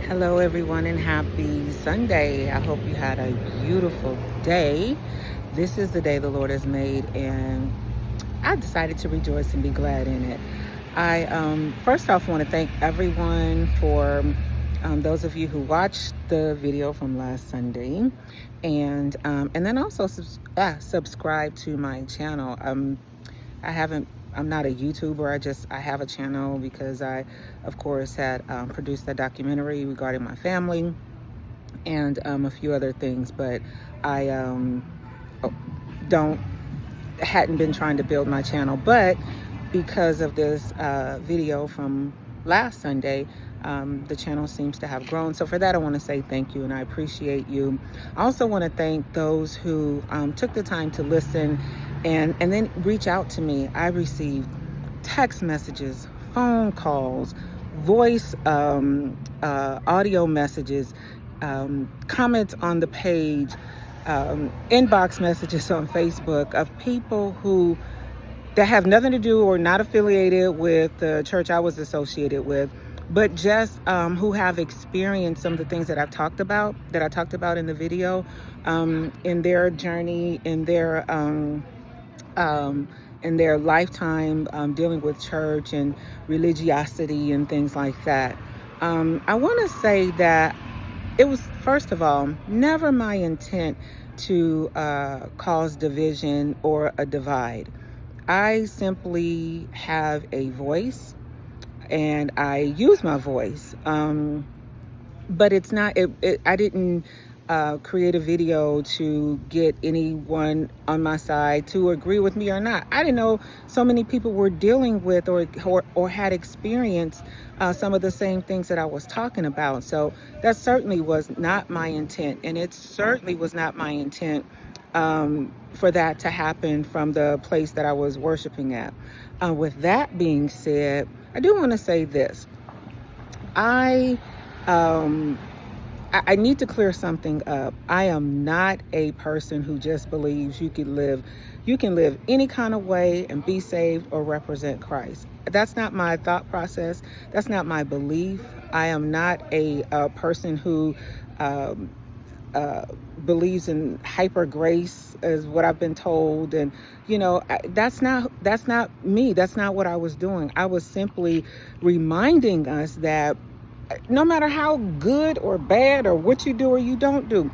Hello, everyone, and happy Sunday. I hope you had a beautiful day. This is the day the Lord has made, and I decided to rejoice and be glad in it. I first off want to thank everyone for those of you who watched the video from last Sunday, and then also subscribe to my channel. I haven't. I'm not a YouTuber. I have a channel because I, of course, had produced a documentary regarding my family and a few other things. But I oh, don't hadn't been trying to build my channel, but because of this video from last Sunday, the channel seems to have grown. So for that, I want to say thank you and I appreciate you. I also want to thank those who took the time to listen and then reach out to me. I received text messages, phone calls, voice audio messages, comments on the page, inbox messages on Facebook of people that have nothing to do or not affiliated with the church I was associated with, but just who have experienced some of the things that I talked about in the video, in their journey, in their lifetime dealing with church and religiosity and things like that. I want to say that it was, first of all, never my intent to cause division or a divide. I simply have a voice and I use my voice. But it's not, I didn't create a video to get anyone on my side to agree with me or not. I didn't know so many people were dealing with or had experienced some of the same things that I was talking about. So that certainly was not my intent. And it certainly was not my intent for that to happen from the place that I was worshiping at. With that being said, I do want to say this. I need to clear something up. I am not a person who just believes you can live any kind of way and be saved or represent Christ. That's not my thought process. That's not my belief. I am not a person who believes in hyper grace, is what I've been told. And that's not me. That's not what I was doing. I was simply reminding us that no matter how good or bad or what you do or you don't do,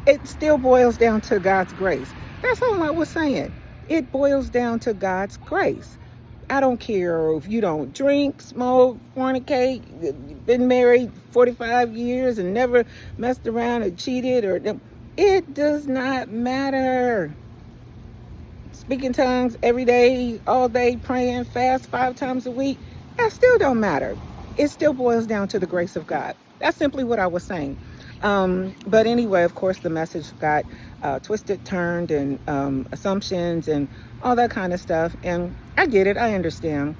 it still boils down to God's grace. That's all I was saying. It boils down to God's grace. I don't care if you don't drink, smoke, fornicate, been married 45 years and never messed around or cheated, it does not matter. Speaking tongues every day, all day, praying, fast 5 times a week, that still don't matter. It still boils down to the grace of God. That's simply what I was saying. But anyway, of course, the message got twisted, turned, and assumptions and all that kind of stuff. And I get it. I understand.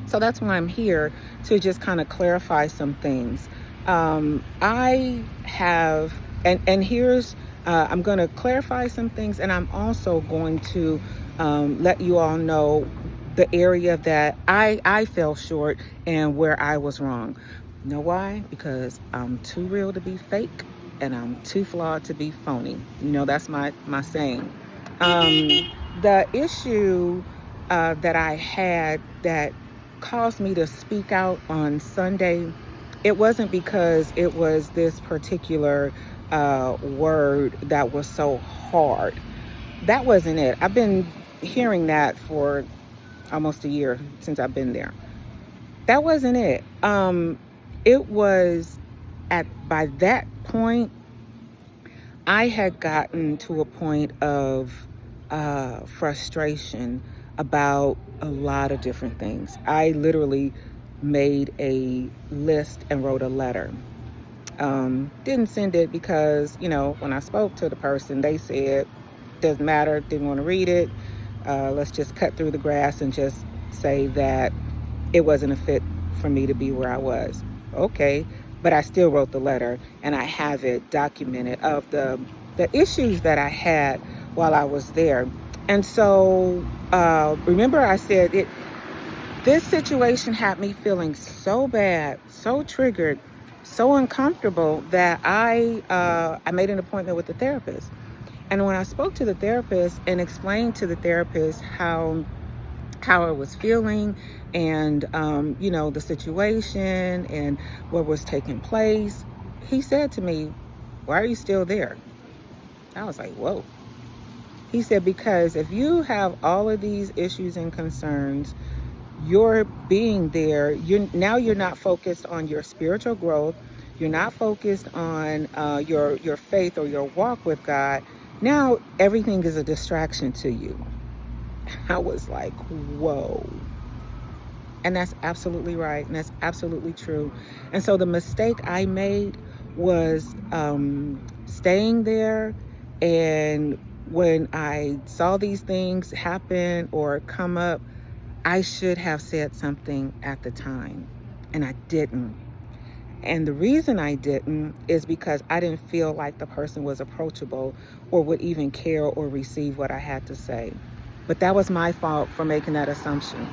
So that's why I'm here, to just kind of clarify some things. I have, and here's, I'm going to clarify some things, and I'm also going to let you all know the area that I fell short and where I was wrong. You know why? Because I'm too real to be fake and I'm too flawed to be phony. That's my saying. The issue that I had that caused me to speak out on Sunday, it wasn't because it was this particular word that was so hard. That wasn't it. I've been hearing that for almost a year since I've been there. That wasn't it. It was by that point, I had gotten to a point of frustration about a lot of different things. I literally made a list and wrote a letter. Didn't send it because, when I spoke to the person, they said, doesn't matter, didn't want to read it. Let's just cut through the grass and just say that it wasn't a fit for me to be where I was. Okay, but I still wrote the letter and I have it documented of the issues that I had while I was there. And so remember I said this situation had me feeling so bad, so triggered, so uncomfortable that I made an appointment with the therapist. And when I spoke to the therapist and explained to the therapist how I was feeling and the situation and what was taking place, he said to me, "Why are you still there?" I was like, "Whoa." He said, "Because if you have all of these issues and concerns, you're being there, you're not focused on your spiritual growth. You're not focused on your faith or your walk with God. Now everything is a distraction to you." I was like, whoa. And that's absolutely right. And that's absolutely true. And so the mistake I made was staying there. And when I saw these things happen or come up, I should have said something at the time. And I didn't. And the reason I didn't is because I didn't feel like the person was approachable or would even care or receive what I had to say. But that was my fault for making that assumption.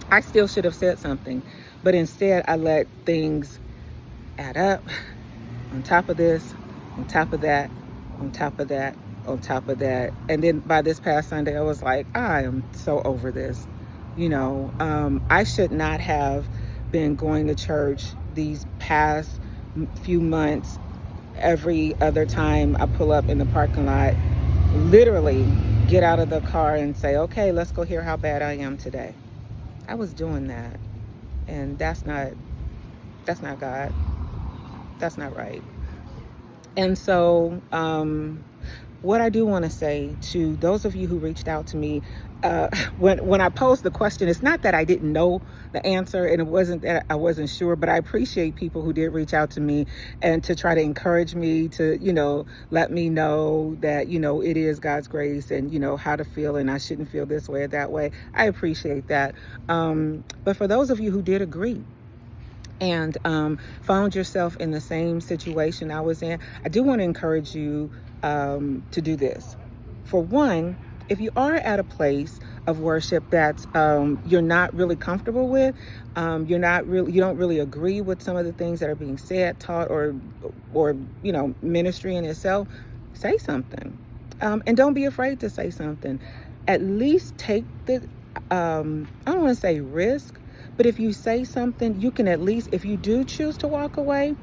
I still should have said something, but instead I let things add up on top of this, on top of that, on top of that, on top of that. And then by this past Sunday, I was like, I am so over this. I should not have been going to church these past few months. Every other time I pull up in the parking lot, literally get out of the car and say, okay, let's go hear how bad I am today. I was doing that. And that's not God. That's not right. And so, what I do want to say to those of you who reached out to me, when I posed the question, it's not that I didn't know the answer and it wasn't that I wasn't sure, but I appreciate people who did reach out to me and to try to encourage me to, let me know that, it is God's grace and, how to feel and I shouldn't feel this way or that way. I appreciate that. But for those of you who did agree, and found yourself in the same situation I was in, I do want to encourage you to do this. For one, if you are at a place of worship that's you're not really comfortable with, you don't really agree with some of the things that are being said, taught, or ministry in itself, say something, and don't be afraid to say something. At least take the I don't want to say risk, but if you say something, you can at least, if you do choose to walk away,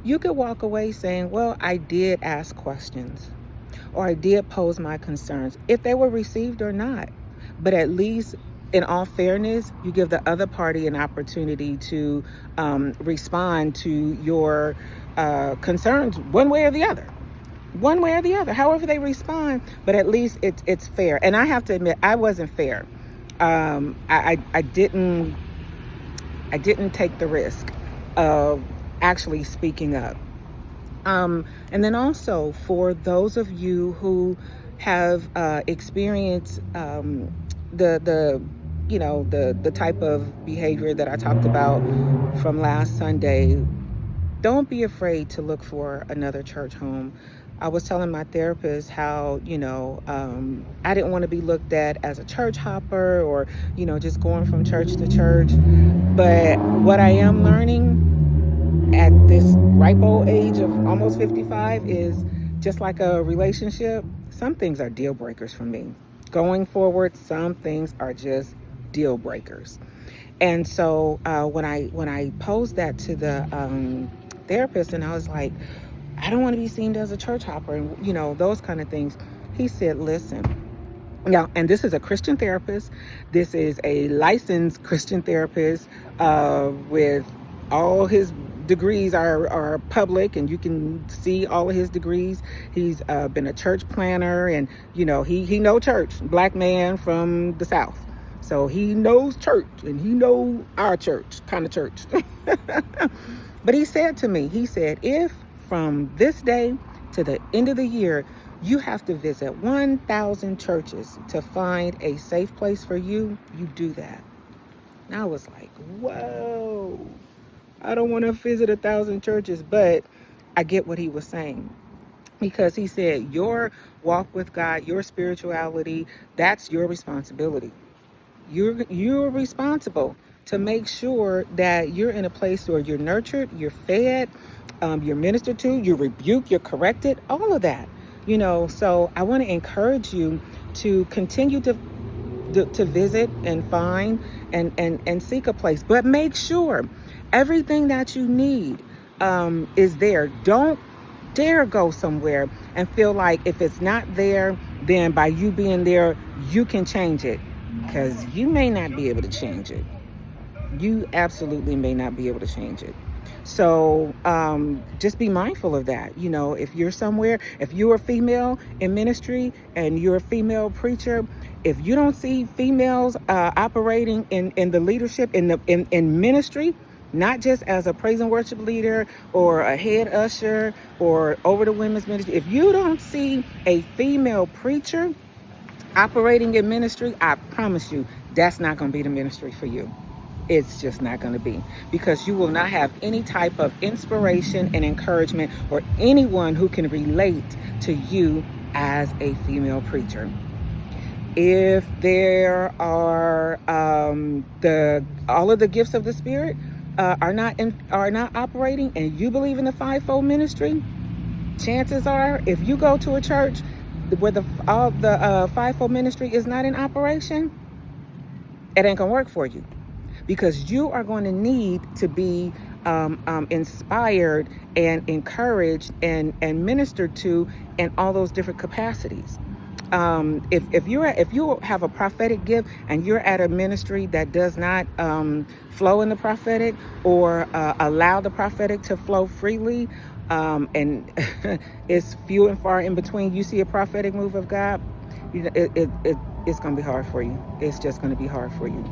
you could walk away saying, well, I did ask questions or I did pose my concerns, if they were received or not. But at least, in all fairness, you give the other party an opportunity to respond to your concerns one way or the other. One way or the other, however they respond, but at least it's fair. And I have to admit, I wasn't fair. I didn't take the risk of actually speaking up. And then also for those of you who have experienced the type of behavior that I talked about from last Sunday, don't be afraid to look for another church home. I was telling my therapist how, I didn't want to be looked at as a church hopper or, just going from church to church. But what I am learning at this ripe old age of almost 55 is just like a relationship, some things are deal breakers for me. Going forward, some things are just deal breakers. And so when I posed that to the therapist, and I was like, I don't want to be seen as a church hopper and, those kind of things. He said, listen, now, and this is a Christian therapist. This is a licensed Christian therapist with all his degrees are public and you can see all of his degrees. He's been a church planner and, he know church, Black man from the South. So he knows church and he know our church, kind of church. But he said to me, if from this day to the end of the year, you have to visit 1,000 churches to find a safe place for you, you do that. And I was like, whoa, I don't want to visit 1,000 churches, but I get what he was saying. Because he said, your walk with God, your spirituality, that's your responsibility. You're responsible to make sure that you're in a place where you're nurtured, you're fed, you're ministered to, you're rebuked, you're corrected, all of that. So I want to encourage you to continue to visit and find and seek a place, but make sure everything that you need is there. Don't dare go somewhere and feel like if it's not there, then by you being there, you can change it, because you may not be able to change it. You absolutely may not be able to change it. So just be mindful of that. If you're somewhere, if you're a female in ministry and you're a female preacher, if you don't see females operating in the leadership in ministry, not just as a praise and worship leader or a head usher or over the women's ministry, if you don't see a female preacher operating in ministry, I promise you that's not going to be the ministry for you. It's just not going to be, because you will not have any type of inspiration and encouragement or anyone who can relate to you as a female preacher. If there are all of the gifts of the Spirit are not operating, and you believe in the fivefold ministry, chances are, if you go to a church where all the fivefold ministry is not in operation, it ain't gonna work for you, because you are going to need to be inspired and encouraged and ministered to in all those different capacities. If you have a prophetic gift and you're at a ministry that does not flow in the prophetic or allow the prophetic to flow freely, and it's few and far in between, you see a prophetic move of God, it's going to be hard for you. It's just going to be hard for you.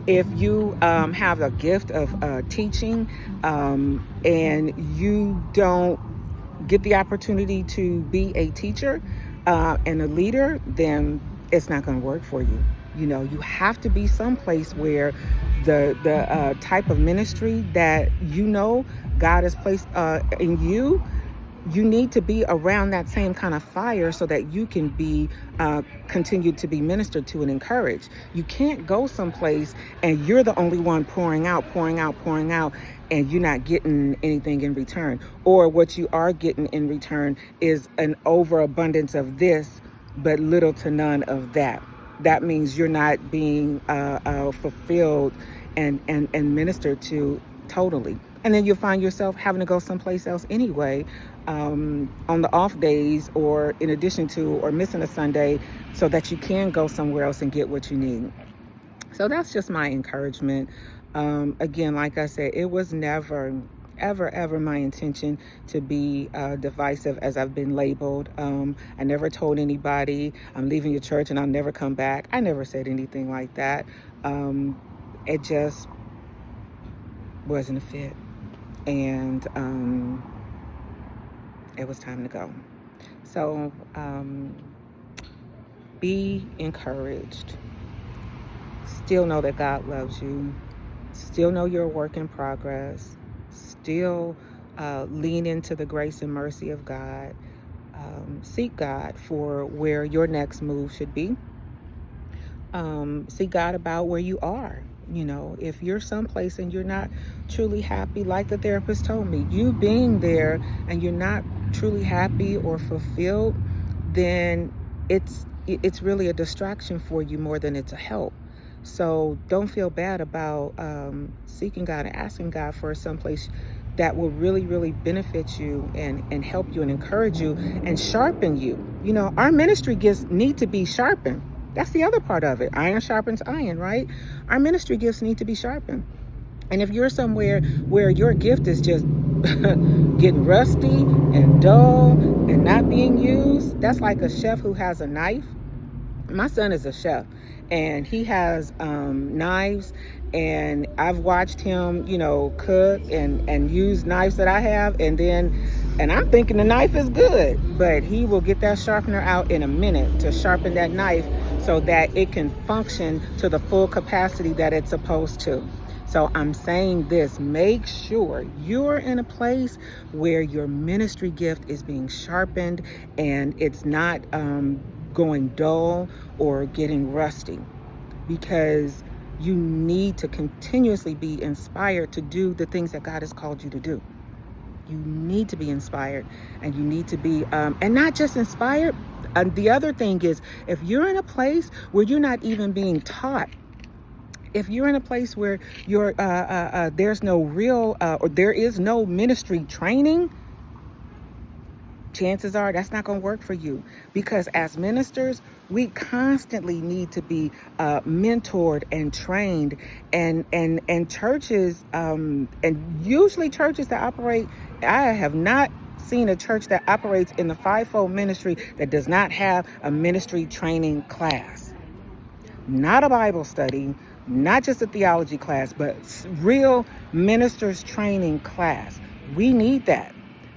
If you have a gift of teaching and you don't get the opportunity to be a teacher and a leader, then it's not going to work for you. You have to be someplace where the type of ministry that God has placed in you, you need to be around that same kind of fire so that you can be continued to be ministered to and encouraged. You can't go someplace and you're the only one pouring out, and you're not getting anything in return. Or what you are getting in return is an overabundance of this, but little to none of that. That means you're not being fulfilled and ministered to totally. And then you'll find yourself having to go someplace else anyway, on the off days, or in addition to, or missing a Sunday, so that you can go somewhere else and get what you need. So that's just my encouragement. Again, like I said, it was never, ever my intention to be divisive as I've been labeled. I never told anybody I'm leaving your church and I'll never come back. I never said anything like that. It just wasn't a fit. And it was time to go. So be encouraged. Still know that God loves you. Still know you're a work in progress. Still lean into the grace and mercy of God. Seek God for where your next move should be. Seek God about where you are. If you're someplace and you're not truly happy, like the therapist told me, you being there and you're not truly happy or fulfilled, then it's really a distraction for you more than it's a help. So don't feel bad about seeking God and asking God for someplace that will really, really benefit you and help you and encourage you and sharpen you. Our ministry gifts need to be sharpened. That's the other part of it. Iron sharpens iron, right? Our ministry gifts need to be sharpened. And if you're somewhere where your gift is just getting rusty and dull and not being used, that's like a chef who has a knife. My son is a chef and he has knives, and I've watched him, cook and use knives that I have, and I'm thinking the knife is good, but he will get that sharpener out in a minute to sharpen that knife so that it can function to the full capacity that it's supposed to. So I'm saying this, make sure you're in a place where your ministry gift is being sharpened and it's not going dull or getting rusty, because You need to continuously be inspired to do the things that God has called you to do. You need to be inspired, and you need to be, and not just inspired. The other thing is, if you're in a place where you're not even being taught, if you're in a place where there's no real, or there is no ministry training, chances are that's not going to work for you, because as ministers, we constantly need to be mentored and trained, and churches, and usually churches that operate, I have not seen a church that operates in the fivefold ministry that does not have a ministry training class. Not a Bible study, not just a theology class, but real ministers training class. We need that.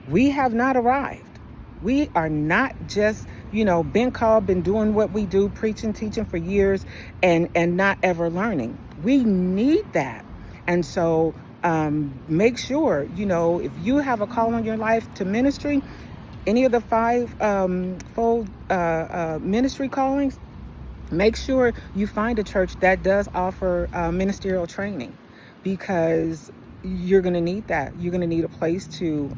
We have not arrived. We are not just, been called, been doing what we do, preaching, teaching for years, and not ever learning. We need that. And so make sure, if you have a call on your life to ministry, any of the five-fold ministry callings, make sure you find a church that does offer ministerial training, because you're going to need that. You're going to need a place to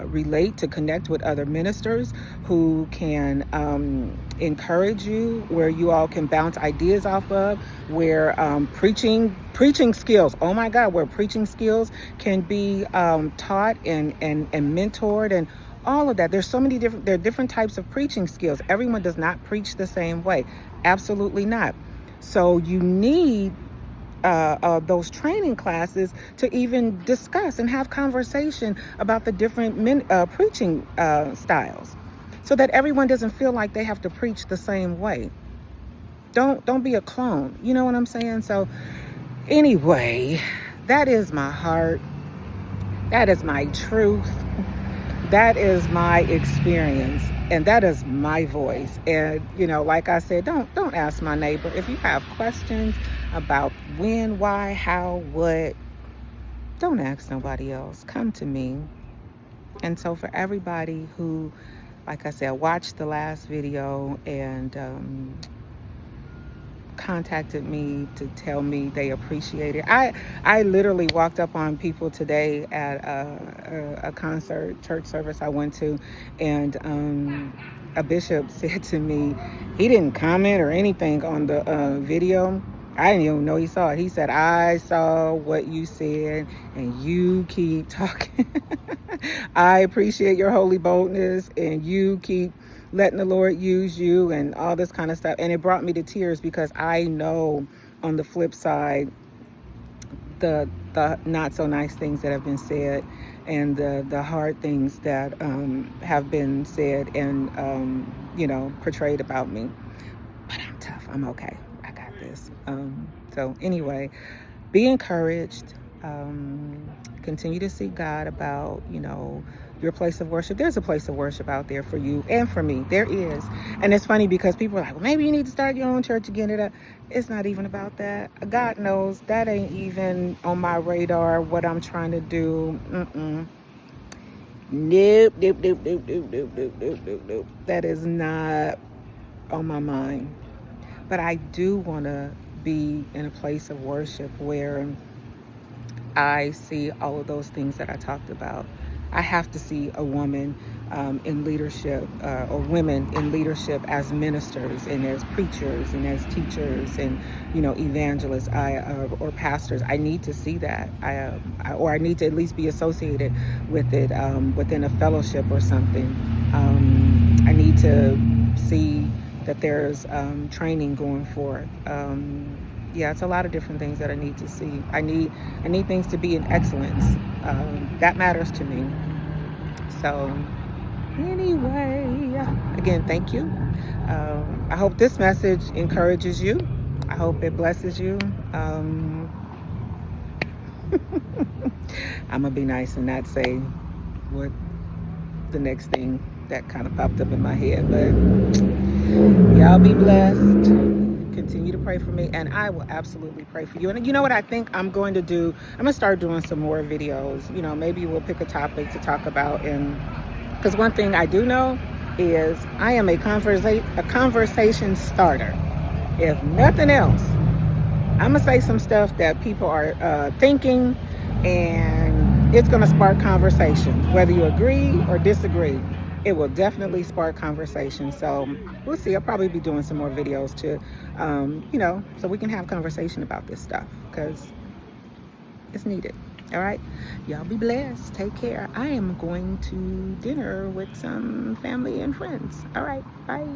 relate, to connect with other ministers who can encourage you, where you all can bounce ideas off of, where preaching skills, oh my God, where preaching skills can be taught and mentored, and all of that. There are different types of preaching skills. Everyone does not preach the same way. Absolutely not. So you need those training classes to even discuss and have conversation about the different preaching styles, so that everyone doesn't feel like they have to preach the same way. Don't be a clone. You know what I'm saying? So anyway, that is my heart. That is my truth. That is my experience, and that is my voice. And like I said, don't ask my neighbor. If you have questions about when, why, how, what, don't ask nobody else. Come to me. And so for everybody who, like I said, watched the last video and contacted me to tell me they appreciate it. I literally walked up on people today at a concert, church service I went to, and a bishop said to me, he didn't comment or anything on the video. I didn't even know he saw it. He said, I saw what you said, and you keep talking. I appreciate your holy boldness, and you keep letting the Lord use you, and all this kind of stuff. And it brought me to tears, because I know on the flip side, the not so nice things that have been said, and the hard things that have been said and portrayed about me. But I'm tough. I'm okay. I got this. So anyway, be encouraged. Continue to seek God about your place of worship. There's a place of worship out there for you and for me. There is. And it's funny, because people are like, well, maybe you need to start your own church again. It's not even about that. God knows that ain't even on my radar, what I'm trying to do. Nope. That is not on my mind. But I do want to be in a place of worship where I see all of those things that I talked about. I have to see a woman in leadership, or women in leadership as ministers and as preachers and as teachers and evangelists, or pastors. I need to see that, or I need to at least be associated with it within a fellowship or something. I need to see that there's training going forth. It's a lot of different things that I need to see. I need things to be in excellence. That matters to me. So anyway, again, thank you. I hope this message encourages you. I hope it blesses you. I'm gonna be nice and not say what the next thing that kind of popped up in my head, but y'all be blessed. Continue to pray for me, and I will absolutely pray for you. And you know what I think I'm going to do? I'm going to start doing some more videos. Maybe we'll pick a topic to talk about. And because one thing I do know is I am a conversation starter. If nothing else, I'm gonna say some stuff that people are thinking, and it's gonna spark conversation. Whether you agree or disagree, it will definitely spark conversation. So we'll see. I'll probably be doing some more videos to, so we can have conversation about this stuff because it's needed. All right, y'all be blessed. Take care. I am going to dinner with some family and friends. All right, bye.